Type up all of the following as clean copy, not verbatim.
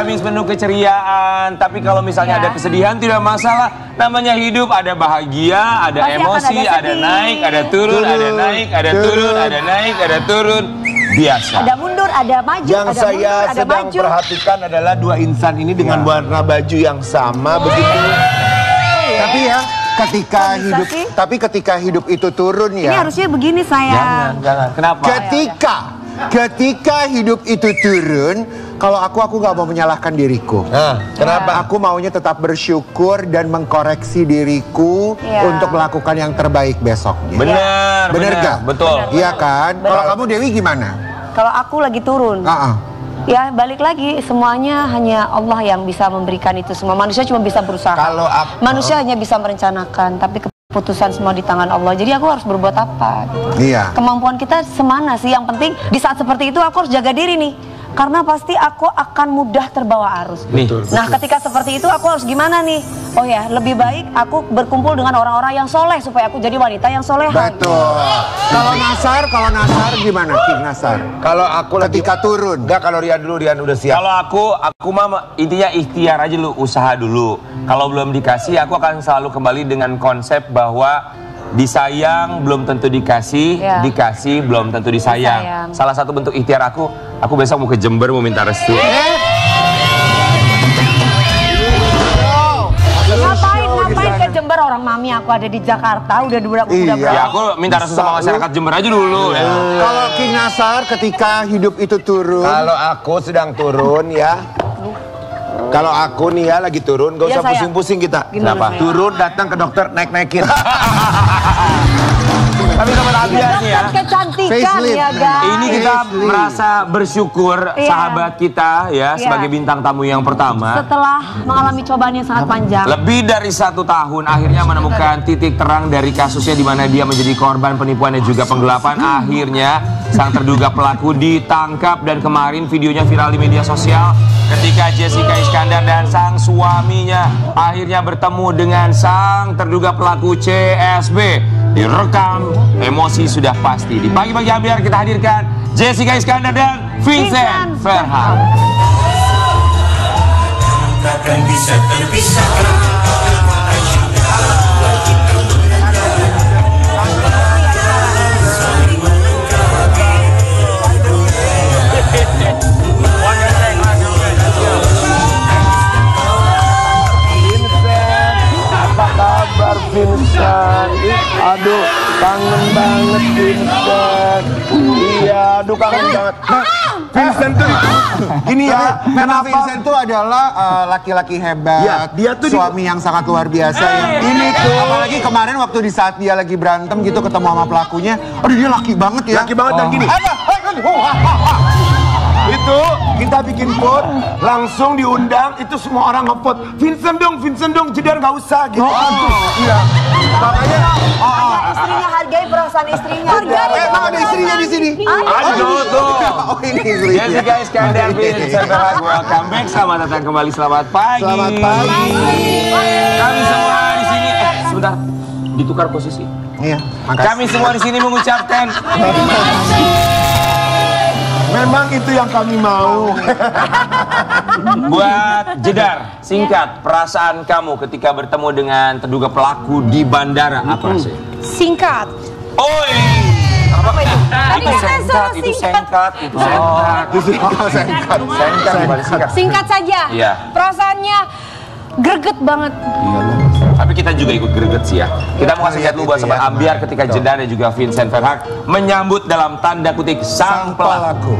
Kamis penuh keceriaan. Tapi kalau misalnya ada kesedihan tidak masalah. Namanya hidup, ada bahagia, ada pasti emosi, ada naik, ada turun, ada naik, ada turun, ada naik, ada turun. Biasa. Ada mundur, ada maju, yang ada saya mundur, ada sedang maju. perhatikan adalah dua insan ini dengan warna baju yang sama begitu. Tapi ya ketika hidup itu turun ya. Ini harusnya begini sayang. Jangan. Kenapa? Ketika hidup itu turun, kalau aku nggak mau menyalahkan diriku. Kenapa? Aku maunya tetap bersyukur dan mengkoreksi diriku untuk melakukan yang terbaik besoknya. Bener gak? Betul. Iya kan? Kalau kamu Dewi gimana? Kalau aku lagi turun. Ya balik lagi, semuanya hanya Allah yang bisa memberikan itu semua. Manusia cuma bisa berusaha. Manusia hanya bisa merencanakan, tapi keputusan semua di tangan Allah. Jadi aku harus berbuat apa? Gitu. Iya. Kemampuan kita semana sih. Yang penting di saat seperti itu aku harus jaga diri nih. Karena pasti aku akan mudah terbawa arus. Nah ketika seperti itu aku harus gimana nih? Oh ya, lebih baik aku berkumpul dengan orang-orang yang soleh supaya aku jadi wanita yang soleha. Betul. Kalau Nasar gimana King Nasar? Kalau aku ketika turun. Enggak, kalau Rian dulu, Rian udah siap. Kalau aku mah intinya ikhtiar aja dulu, usaha dulu. Kalau belum dikasih, aku akan selalu kembali dengan konsep bahwa disayang belum tentu dikasih, dikasih belum tentu disayang. Salah satu bentuk ikhtiar aku besok mau ke Jember mau minta restu. Ngapain ke Jember, orang mami aku ada di Jakarta udah Ya aku minta restu sama masyarakat Jember aja dulu. Kalau King Nasar ketika hidup itu turun. Kalau aku sedang turun ya. Kalau aku nih ya lagi turun, gak usah pusing-pusing kita. Kenapa? Turun datang ke dokter naik-naikin. Tapi sobat Ambiar nih ya, kecantikan ya guys. ini kita merasa bersyukur sahabat kita ya sebagai bintang tamu yang pertama. Setelah mengalami cobaan yang sangat panjang. Lebih dari 1 tahun akhirnya menemukan titik terang dari kasusnya di mana dia menjadi korban penipuan dan juga penggelapan. Akhirnya sang terduga pelaku ditangkap dan kemarin videonya viral di media sosial ketika Jessica Iskandar dan sang suaminya akhirnya bertemu dengan sang terduga pelaku CSB. Direkam, emosi sudah pasti. Di pagi-pagi Ambiar kita hadirkan Jessica Iskandar dan Vincent Verhaak. Takkan bisa terpisahkan. Apa kabar Vincent? Aduh, kangen banget Vincent. Iya, aduh kangen banget. Vincent tuh gini ya, karena Vincent tuh adalah laki-laki hebat, ya, dia tuh suami yang sangat luar biasa ya. Ini tuh apalagi kemarin waktu di saat dia lagi berantem gitu ketemu sama pelakunya, aduh dia laki banget ya. Laki banget dan gini. Itu kita bikin vote, langsung diundang, itu semua orang nge-vote. Vincent dong, Jedar nggak usah gitu. Iya. Makanya Istrinya hargai perasaan istrinya. Emang ada istrinya di sini? Aduh tuh. Oh ini istrinya. Jessica Iskandar, Vincent Verhaak, welcome back. Selamat datang kembali, selamat pagi. Selamat pagi. Kami semua di sini, sebentar, ditukar posisi. Iya. Makasih. Kami semua di sini mengucapkan memang itu yang kami mau. buat Jedar, singkat perasaan kamu ketika bertemu dengan terduga pelaku di bandara, apa rasanya? Singkat. Oi. Apa itu? Itu singkat. Singkat saja. Iya. Perasaannya greget banget. Tapi kita juga ikut greget sih ya. Kita mau kasih lihat dulu buat sobat Ambiar ketika Jedar dan juga Vincent Verhaak menyambut dalam tanda kutip sang pelaku.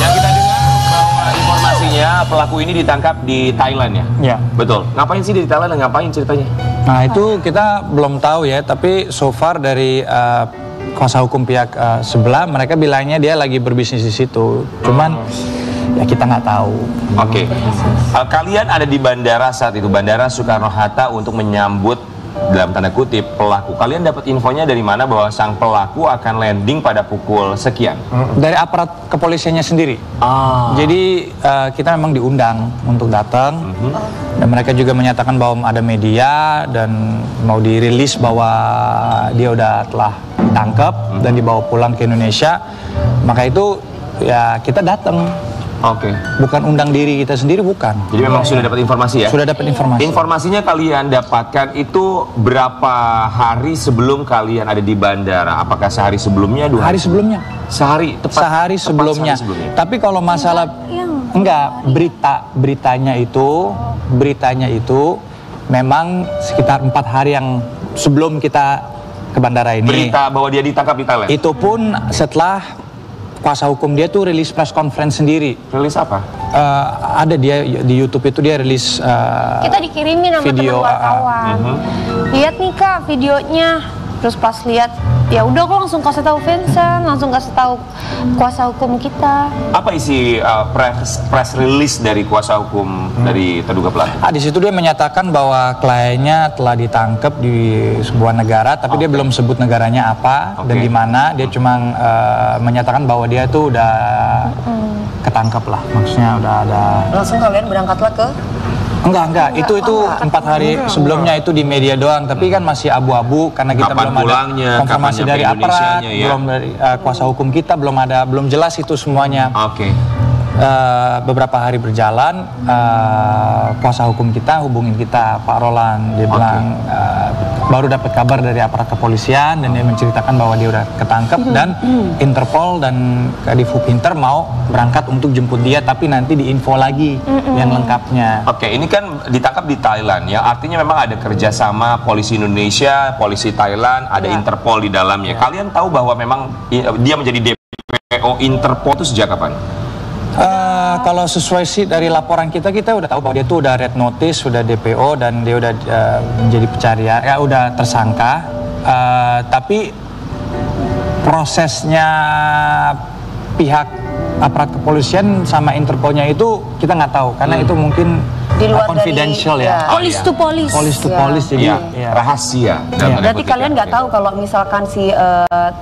Yang kita dengar bahwa informasinya pelaku ini ditangkap di Thailand ya? Ya. Betul. Ngapain sih di Thailand dan ngapain ceritanya? Nah itu kita belum tahu ya, tapi so far dari kuasa hukum pihak sebelah mereka bilangnya dia lagi berbisnis di situ. Cuman ya kita nggak tahu. Oke. Kalian ada di bandara saat itu, Bandara Soekarno-Hatta untuk menyambut dalam tanda kutip pelaku. Kalian dapat infonya dari mana bahwa sang pelaku akan landing pada pukul sekian? Dari aparat kepolisiannya sendiri. Jadi kita memang diundang untuk datang. Dan mereka juga menyatakan bahwa ada media dan mau dirilis bahwa dia telah ditangkap dan dibawa pulang ke Indonesia. Maka itu ya kita datang. Oke. Bukan undang diri kita sendiri, bukan. Jadi memang sudah dapat informasi ya? Sudah dapat informasi. Informasinya kalian dapatkan itu berapa hari sebelum kalian ada di bandara? Apakah sehari sebelumnya, 2 hari? Hari sebelumnya. Sehari, tepat Sehari sebelumnya. Tapi kalau masalah beritanya itu memang sekitar 4 hari yang sebelum kita ke bandara ini. Berita bahwa dia ditangkap di Thailand? Itu pun setelah kuasa hukum dia tuh rilis press conference sendiri. Rilis apa? Ada dia di YouTube itu dia rilis Kita dikirimin sama video, teman wartawan. Lihat nih Kak videonya. Terus pas lihat, ya udah aku langsung kasih tahu Vincent, langsung kasih tahu kuasa hukum kita. Apa isi press release dari kuasa hukum dari terduga pelaku? Di situ dia menyatakan bahwa kliennya telah ditangkap di sebuah negara, tapi dia belum sebut negaranya apa dan di mana. Dia cuma menyatakan bahwa dia tuh udah ketangkap lah, maksudnya udah ada. Langsung kalian berangkatlah ke? Enggak. Itu 4 hari sebelumnya itu di media doang, tapi kan masih abu-abu karena kita Kapan belum ada pulangnya, konfirmasi kapan dari nyampe aparat, Indonesianya, ya? belum dari kuasa hukum kita, belum jelas itu semuanya. Oke. Beberapa hari berjalan, kuasa hukum kita hubungin kita, Pak Roland. Dia bilang baru dapat kabar dari aparat kepolisian dan dia menceritakan bahwa dia udah ketangkep dan Interpol dan Kadifhub Inter mau berangkat untuk jemput dia, tapi nanti diinfo lagi yang lengkapnya. Oke, ini kan ditangkap di Thailand ya, artinya memang ada kerjasama polisi Indonesia, polisi Thailand, ada Interpol di dalamnya. Kalian tahu bahwa memang dia menjadi DPO Interpol itu sejak kapan? Kalau sesuai sih dari laporan kita udah tahu bahwa dia tuh udah red notice, sudah DPO dan dia udah menjadi pencarian, udah tersangka. Tapi prosesnya pihak aparat kepolisian sama Interpolnya itu kita nggak tahu karena itu mungkin Di luar confidential dari, ya. Police to police. Police to police jadi Rahasia. dalam tanda Berarti kutip, kalian nggak ya. tahu kalau misalkan si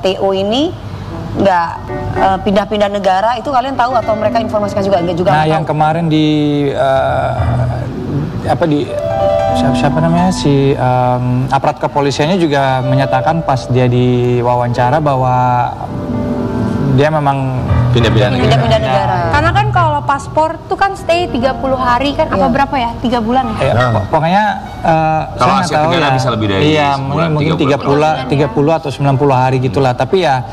TO ini nggak pindah-pindah negara, itu kalian tahu atau mereka informasikan juga? Nggak juga Nah, nggak yang tahu? kemarin di siapa namanya si aparat kepolisiannya juga menyatakan pas dia diwawancara bahwa dia memang Pindah-pindah negara. Pindah-pindah negara. Karena kan kalau paspor tuh kan stay 30 hari kan, apa berapa ya? 3 bulan ya? Pokoknya Kalau saya Asia nggak tahu Tenggara ya. bisa lebih dari Iya, sebulan, mungkin 30 atau 90 hari gitulah. Tapi ya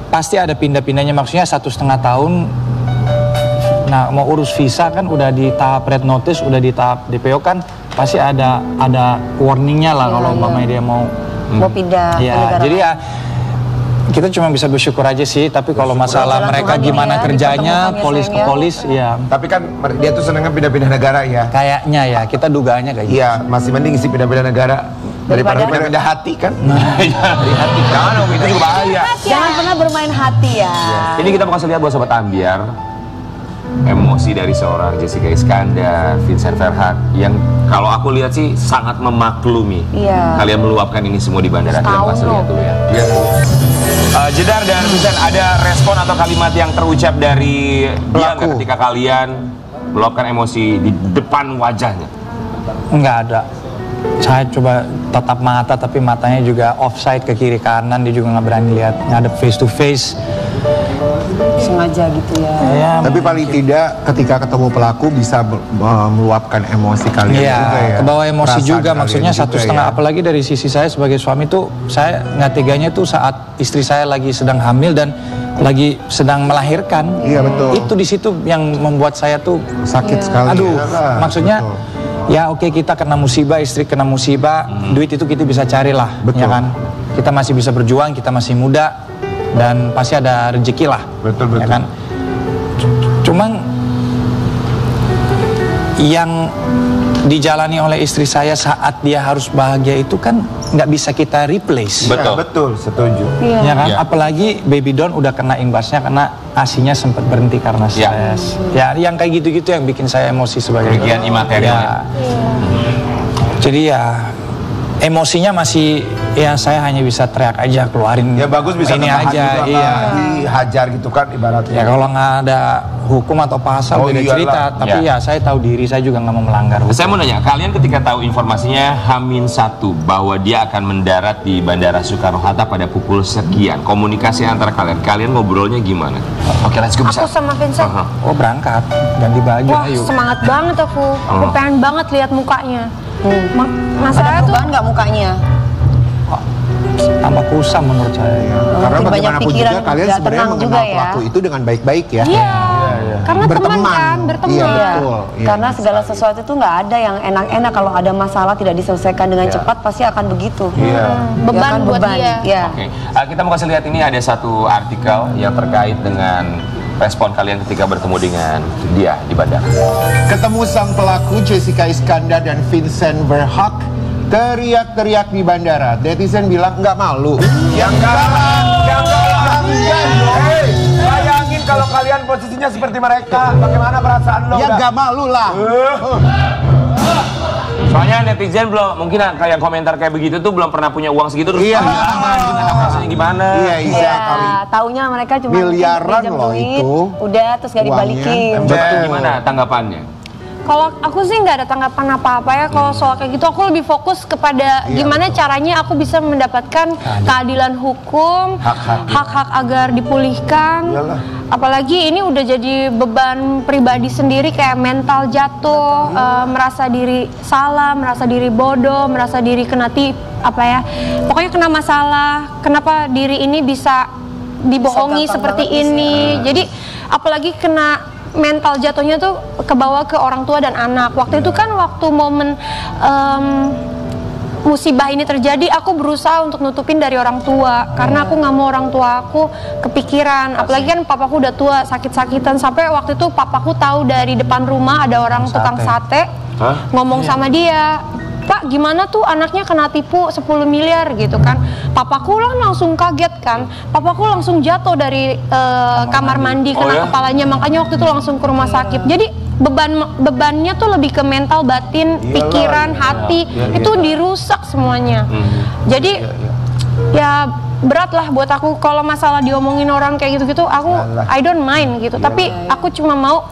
pasti ada pindah-pindahnya, maksudnya 1,5 tahun. Nah, mau urus visa kan udah di tahap red notice, udah di tahap DPO kan pasti ada warningnya lah kalau umpamanya dia mau pindah ke negara jadi lain. ya kita cuma bisa bersyukur aja sih, tapi kalau masalah Jalan mereka Tuhan gimana ya, kerjanya, dipertemukan ya, polis ke sayang ya. polis, ya Tapi kan dia tuh senangnya pindah-pindah negara ya. kayaknya ya, kita dugaannya kayak gitu. Iya, masih mending sih pindah-pindah negara daripada Daripada- pindah-pindah hati kan. Dari hati. Jangan dong, itu juga bahaya. Jangan pernah bermain hati ya. Ini kita mau kasih lihat buat Sobat Ambiar emosi dari seorang Jessica Iskandar, Vincent Ferhat yang kalau aku lihat sih sangat memaklumi. Iya. Kalian meluapkan ini semua di bandara. Kita mau kasih lihat dulu ya. Jedar dan Vincent, ada respon atau kalimat yang terucap dari dia nggak ketika kalian meluapkan emosi di depan wajahnya? Nggak ada. Saya coba tatap mata, tapi matanya juga offside ke kiri kanan, dia juga nggak berani lihat, ngadep face to face. Sengaja gitu ya. Ya, Tapi paling tidak ketika ketemu pelaku bisa meluapkan emosi kalian Iya, juga ya. kebawa emosi Perasaan juga, kalian maksudnya juga 1,5, ya. apalagi dari sisi saya sebagai suami tuh, saya nggak teganya tuh saat istri saya lagi sedang hamil dan lagi sedang melahirkan. Iya, betul. Itu di situ yang membuat saya tuh Sakit sekali. aduh, ya. maksudnya Betul. ya oke, kita kena musibah, istri kena musibah, duit itu kita bisa carilah, Betul. ya kan? Kita masih bisa berjuang, kita masih muda dan pasti ada rezeki lah. Betul, Ya betul. kan? Cuman yang dijalani oleh istri saya saat dia harus bahagia itu kan nggak bisa kita replace. Betul. Ya, betul, setuju. Ya kan? Iya. Apalagi Baby Don udah kena imbasnya karena ASI-nya sempat berhenti karena Iya. stres. Ya, yang kayak gitu-gitu yang bikin saya emosi sebagai Kerugian imaterial Ya. Jadi ya emosinya masih ya saya hanya bisa teriak aja, keluarin Ya bagus bisa ini ketahan aja, juga, iya. dihajar gitu kan ibaratnya. Ya kalau nggak ada hukum atau pasal beda iyalah. cerita, tapi ya saya tahu diri, saya juga nggak mau melanggar hukum. Saya mau nanya, kalian ketika tahu informasinya H-1 bahwa dia akan mendarat di Bandara Soekarno-Hatta pada pukul sekian, komunikasi antara kalian ngobrolnya gimana? Oke, let's go. Aku sama Vincent. Oh berangkat, ganti baju, Wah, ayo. semangat banget aku. Aku pengen banget lihat mukanya. Ada Masalahnya tuh perubahan nggak mukanya? Tambah kusam menurut saya. Karena Mungkin banyak bagaimanapun pikiran, juga kalian nggak sebenarnya tenang mengenal juga ya. pelaku itu dengan baik-baik ya. iya. Karena teman kan, berteman. Iya, Iya, betul. Iya. karena segala sesuatu itu nggak ada yang enak-enak. Kalau ada masalah tidak diselesaikan dengan cepat pasti akan begitu. Iya. Beban Ya kan, buat beban. dia. Ya. Oke, kita mau kasih lihat ini ada satu artikel yang terkait dengan respon kalian ketika bertemu dengan dia di bandara. Ketemu sang pelaku Jessica Iskandar dan Vincent Verhoek teriak-teriak di bandara. Netizen bilang nggak malu. Yang Hei, bayangin kalau kalian posisinya seperti mereka, bagaimana perasaan lo? Ya nggak malu lah. Soalnya netizen belum, mungkin kayak komentar kayak begitu tuh belum pernah punya uang segitu terus Iya. rasanya gimana? Iya, Ya, taunya mereka cuma Miliaran pinjam loh duit, itu. udah terus gak Uangnya. dibalikin. Coba gimana tanggapannya? Kalau aku sih nggak ada tanggapan apa-apa ya. Kalau soal kayak gitu aku lebih fokus kepada gimana caranya aku bisa mendapatkan keadilan hukum, hak-hak agar dipulihkan. Iyalah. Apalagi ini udah jadi beban pribadi sendiri, kayak mental jatuh, merasa diri salah, merasa diri bodoh, merasa diri kena pokoknya kena masalah. Kenapa diri ini bisa dibohongi Bisa gampang seperti banget ini? Jadi apalagi kena mental jatuhnya tuh kebawa ke orang tua dan anak. Waktu itu kan waktu momen musibah ini terjadi, aku berusaha untuk nutupin dari orang tua karena aku nggak mau orang tua aku kepikiran. Apalagi kan papaku udah tua, sakit-sakitan, sampai waktu itu papaku tahu dari depan rumah ada orang tukang sate ngomong sama dia, "Pak, gimana tuh anaknya kena tipu 10 miliar gitu kan." Papaku lah langsung kaget kan. Papaku langsung jatuh dari kamar mandi kena kepalanya. Makanya waktu itu langsung ke rumah sakit. Jadi bebannya tuh lebih ke mental, batin, pikiran, hati. Itu dirusak semuanya. Jadi ya berat lah buat aku kalau masalah diomongin orang kayak gitu-gitu. Aku I don't mind gitu. Tapi aku cuma mau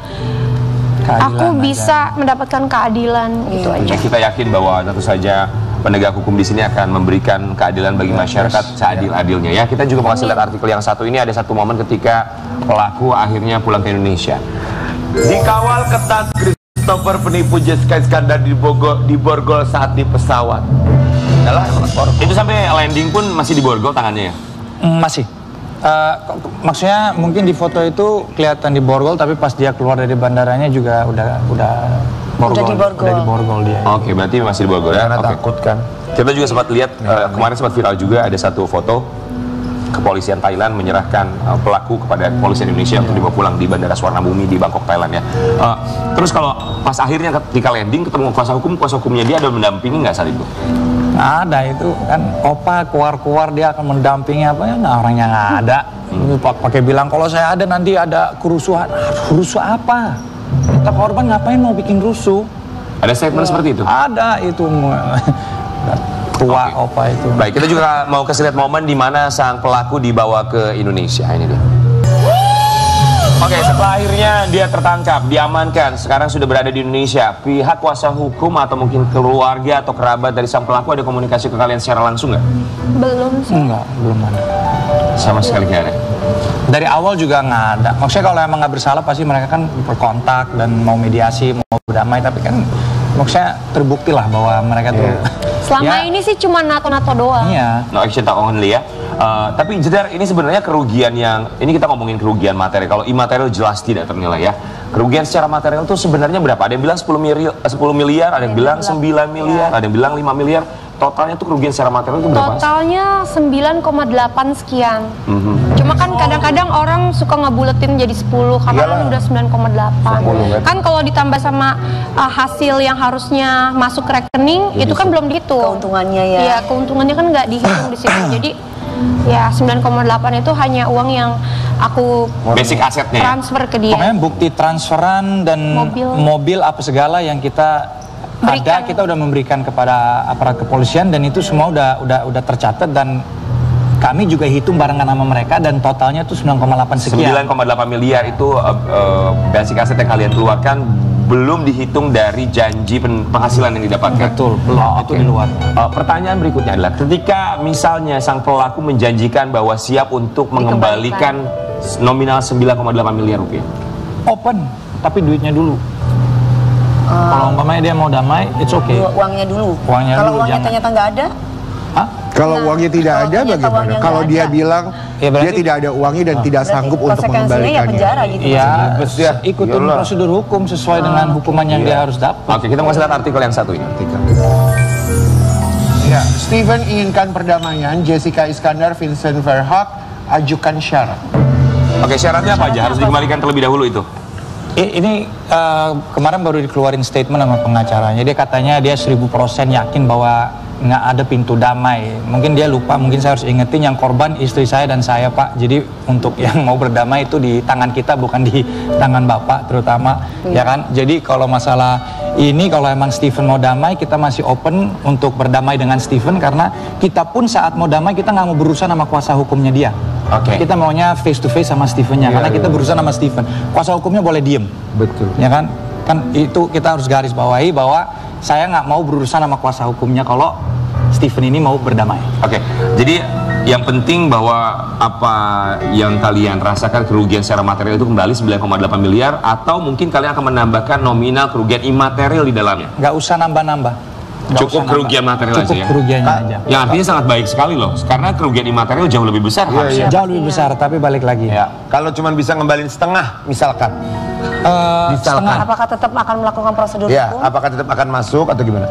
aku bisa mendapatkan keadilan gitu aja. Kita yakin bahwa tentu saja penegak hukum di sini akan memberikan keadilan bagi masyarakat seadil-adilnya ya. Kita juga mau kasih lihat artikel yang satu ini. Ada satu momen ketika pelaku akhirnya pulang ke Indonesia. Dikawal ketat Christopher penipu Jessica Iskandar di borgol saat di pesawat. Itu sampai landing pun masih diborgol tangannya ya? Masih. Maksudnya mungkin di foto itu kelihatan di borgol, tapi pas dia keluar dari bandaranya juga udah borgol. Udah diborgol dia. Oke, berarti masih diborgol ya? Karena Oke. takut kan. Kita juga sempat lihat kemarin sempat viral juga ada satu foto kepolisian Thailand menyerahkan pelaku kepada kepolisian Indonesia untuk dibawa pulang di Bandara Suwarnabhumi di Bangkok, Thailand ya. Terus kalau pas akhirnya ketika landing ketemu kuasa hukumnya dia ada mendampingi nggak saat itu? Ada itu kan, opa keluar-keluar dia akan mendampingi apa ya, nah, orangnya nggak ada. Pakai bilang kalau saya ada nanti ada kerusuhan. Rusuh apa? Kita korban ngapain mau bikin rusuh? Ada statement seperti itu? Ada itu. Tua opa itu. Baik, kita juga mau kasih lihat momen di mana sang pelaku dibawa ke Indonesia. Ini dia. Oke, setelah akhirnya dia tertangkap, diamankan, sekarang sudah berada di Indonesia. Pihak kuasa hukum atau mungkin keluarga atau kerabat dari sang pelaku ada komunikasi ke kalian secara langsung nggak? Belum sih. Enggak, belum ada. Sama sekali nggak ada. Dari awal juga nggak ada. Maksudnya kalau emang nggak bersalah pasti mereka kan berkontak dan mau mediasi, mau berdamai. Tapi kan maksudnya terbukti lah bahwa mereka tuh Selama ya, ini sih cuma nato-nato doang. iya. No action tak only ya. Tapi Jedar, ini sebenarnya kerugian yang ini kita ngomongin kerugian materi. Kalau imaterial jelas tidak ternilai ya. Kerugian secara material itu sebenarnya berapa? Ada yang bilang 10 miliar, ada yang bilang 9 miliar, ada yang bilang 5 miliar. Totalnya tuh kerugian secara material itu berapa? Totalnya 9,8 sekian. Cuma kan kadang-kadang orang suka ngebuletin jadi 10 karena kan udah 9,8. Kan kalau ditambah sama hasil yang harusnya masuk ke rekening itu kan belum dihitung. Keuntungannya ya. Iya, keuntungannya kan nggak dihitung di situ. Jadi ya 9,8 itu hanya uang yang aku Basic asetnya ya? transfer ke dia. Pokoknya bukti transferan dan Mobil. mobil apa segala yang kita ada, kita udah memberikan kepada aparat kepolisian dan itu semua udah tercatat dan kami juga hitung barengan sama mereka dan totalnya tuh 9,8 sekian. 9,8 miliar itu basic aset yang kalian keluarkan belum dihitung dari janji penghasilan yang didapatkan. Betul, belum. Itu di luar. Pertanyaan berikutnya adalah ketika misalnya sang pelaku menjanjikan bahwa siap untuk mengembalikan nominal 9,8 miliar rupiah. Open, tapi duitnya dulu. Kalau umpamanya dia mau damai, it's okay. Uangnya dulu. dulu, Kalau uangnya jangan. ternyata nggak ada? Hah? Kalau Nah, uangnya tidak kalau ada ternyata bagaimana? uangnya Kalau nggak dia ada. bilang Ya, berarti- dia tidak ada uangnya dan tidak Berarti sanggup untuk konsekuensinya ya mengembalikannya. penjara gitu. Iya, Ya, ikutin iyalah. prosedur hukum sesuai dengan hukuman yang dia harus dapat. Oke, kita mau kasih lihat artikel yang satu ini. Ya, Steven inginkan perdamaian, Jessica Iskandar, Vincent Verhoek ajukan syarat. Oke, syaratnya apa aja? Harus dikembalikan terlebih dahulu itu. Ini kemarin baru dikeluarin statement sama pengacaranya. Dia katanya dia 1000% yakin bahwa nggak ada pintu damai. Mungkin dia lupa, mungkin saya harus ingetin yang korban istri saya dan saya, Pak. Jadi untuk yang mau berdamai itu di tangan kita, bukan di tangan Bapak terutama, ya kan? Jadi kalau masalah ini, kalau emang Steven mau damai, kita masih open untuk berdamai dengan Steven karena kita pun saat mau damai kita nggak mau berurusan sama kuasa hukumnya dia. Oke. Kita maunya face to face sama Stevennya karena kita berurusan sama Steven. Kuasa hukumnya boleh diem. Betul. Ya kan? Kan itu kita harus garis bawahi bahwa saya nggak mau berurusan sama kuasa hukumnya kalau Steven ini mau berdamai. Oke, jadi yang penting bahwa apa yang kalian rasakan kerugian secara material itu kembali 9,8 miliar atau mungkin kalian akan menambahkan nominal kerugian imaterial di dalamnya. Nggak usah nambah-nambah. Nggak Cukup usah nambah. kerugian material Cukup aja ya? kerugiannya aja. Yang artinya sangat baik sekali loh, karena kerugian imaterial jauh lebih besar harusnya. Jauh lebih besar, tapi balik lagi. Ya, kalau cuma bisa ngembalin setengah misalkan. Setengah. Apakah tetap akan melakukan prosedur Ya, hukum? apakah tetap akan masuk atau gimana?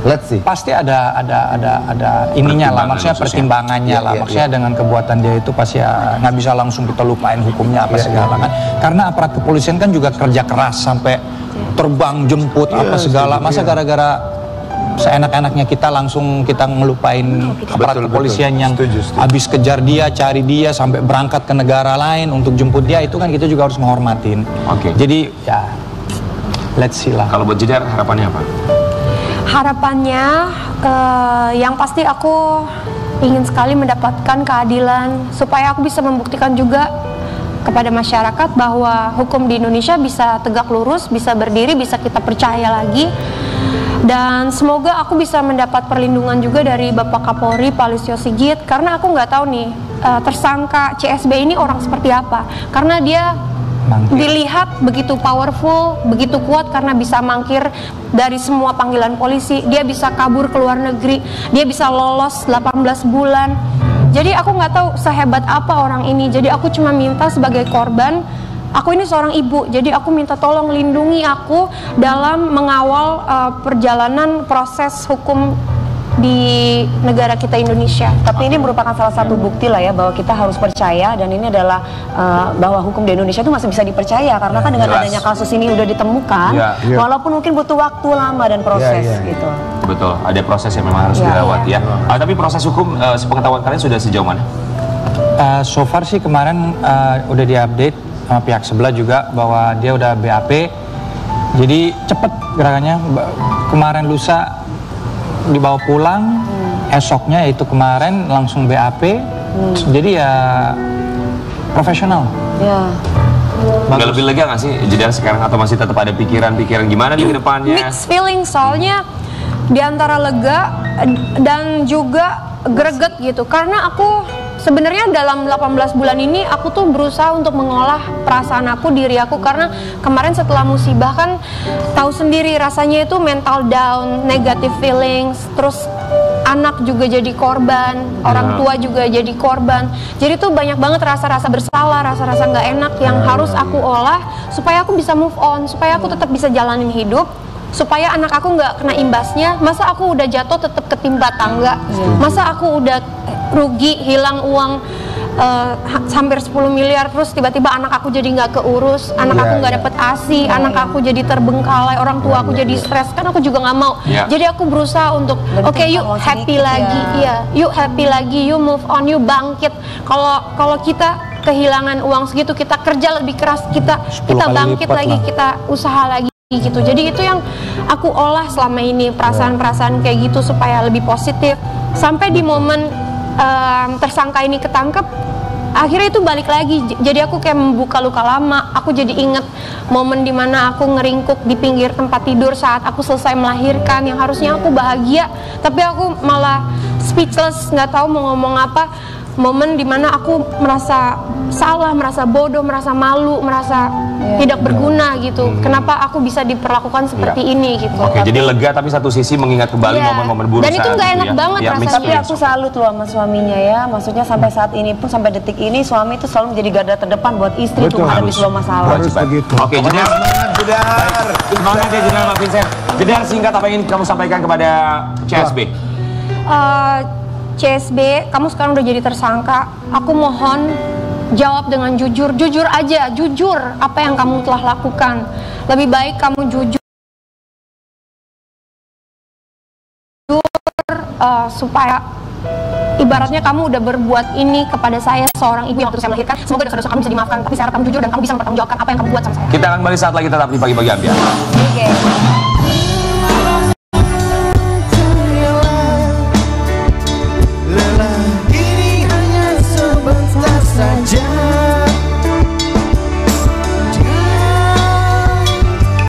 Let's see. Pasti ada ininya lah, maksudnya pertimbangannya lah, maksudnya dengan kebuatan dia itu pasti ya, nggak bisa langsung kita lupain hukumnya apa segala kan, karena aparat kepolisian kan juga kerja keras sampai terbang jemput apa segala, masa gara-gara seenak-enaknya kita langsung kita ngelupain aparat kepolisian yang habis kejar dia, cari dia sampai berangkat ke negara lain untuk jemput dia, itu kan kita juga harus menghormatin. Oke. Jadi ya let's see lah. Kalau buat Jedar harapannya apa? Harapannya yang pasti aku ingin sekali mendapatkan keadilan supaya aku bisa membuktikan juga kepada masyarakat bahwa hukum di Indonesia bisa tegak lurus, bisa berdiri, bisa kita percaya lagi. Dan semoga aku bisa mendapat perlindungan juga dari Bapak Kapolri, Pak Listio Sigit, karena aku nggak tahu nih tersangka CSB ini orang seperti apa, karena dia dilihat begitu powerful, begitu kuat karena bisa mangkir dari semua panggilan polisi, dia bisa kabur ke luar negeri, dia bisa lolos 18 bulan. Jadi aku nggak tahu sehebat apa orang ini. Jadi aku cuma minta sebagai korban, aku ini seorang ibu, jadi aku minta tolong lindungi aku dalam mengawal perjalanan proses hukum di negara kita Indonesia. Tapi ini merupakan salah satu bukti lah ya bahwa kita harus percaya, dan ini adalah bahwa hukum di Indonesia itu masih bisa dipercaya karena kan dengan Jelas. adanya kasus ini udah ditemukan, walaupun mungkin butuh waktu lama dan proses gitu. Betul, ada proses yang memang harus dirawat ya. Tapi proses hukum sepengetahuan kalian sudah sejauh mana? So far sih kemarin udah diupdate sama pihak sebelah juga bahwa dia udah BAP, jadi cepet gerakannya. Kemarin lusa dibawa pulang, esoknya itu kemarin langsung BAP, jadi ya profesional. Ya. Nggak lebih lega nggak sih Jedar sekarang, atau masih tetap ada pikiran-pikiran gimana di kedepannya? Mixed feeling, soalnya di antara lega dan juga greget gitu, karena aku sebenarnya dalam 18 bulan ini aku tuh berusaha untuk mengolah perasaan aku, diri aku, karena kemarin setelah musibah kan tahu sendiri rasanya itu mental down, negative feelings, terus anak juga jadi korban, orang tua juga jadi korban. Jadi tuh banyak banget rasa-rasa bersalah, rasa-rasa nggak enak yang harus aku olah supaya aku bisa move on, supaya aku tetap bisa jalanin hidup, supaya anak aku nggak kena imbasnya. Masa aku udah jatuh tetap ketimpa tangga, masa aku udah rugi, hilang uang hampir 10 miliar, terus tiba-tiba anak aku jadi nggak keurus, anak aku nggak dapet ASI, anak aku jadi terbengkalai, orang tua aku jadi stres, kan aku juga nggak mau. Jadi aku berusaha untuk oke, yuk happy lagi, yuk happy lagi, yuk move on, yuk bangkit. Kalau kita kehilangan uang segitu, kita kerja lebih keras, kita bangkit lagi, kita usaha lagi. gitu. Jadi itu yang aku olah selama ini, perasaan-perasaan kayak gitu supaya lebih positif. Sampai di momen tersangka ini ketangkep, akhirnya itu balik lagi. Jadi aku kayak membuka luka lama. Aku jadi inget momen dimana aku ngeringkuk di pinggir tempat tidur saat aku selesai melahirkan, yang harusnya aku bahagia, tapi aku malah speechless, nggak tahu mau ngomong apa. Momen dimana aku merasa salah, merasa bodoh, merasa malu, merasa tidak berguna gitu. Kenapa aku bisa diperlakukan seperti ini gitu. Oke, jadi lega tapi satu sisi mengingat kembali momen-momen buruk. Dan itu nggak enak banget rasanya. Tapi aku salut loh sama suaminya ya. Maksudnya sampai saat ini pun, sampai detik ini, suami itu selalu menjadi garda terdepan buat istri tuh menghadapi semua masalah. Harus begitu. Oke, Jedar. Semangat ya Jedar, Mbak Vincent. Jedar, singkat apa yang ingin kamu sampaikan kepada CSB? CSB, kamu sekarang udah jadi tersangka. Aku mohon jawab dengan jujur, jujur aja, jujur apa yang kamu telah lakukan. Lebih baik kamu jujur, supaya ibaratnya kamu udah berbuat ini kepada saya, seorang ibu yang waktu saya melahirkan. Semoga dosa-dosa kamu bisa dimaafkan, tapi saya harap kamu jujur dan kamu bisa mempertanggungjawabkan apa yang kamu buat sama saya. Kita akan kembali saat lagi, tetap di Pagi-Pagi Ambiar. Oke.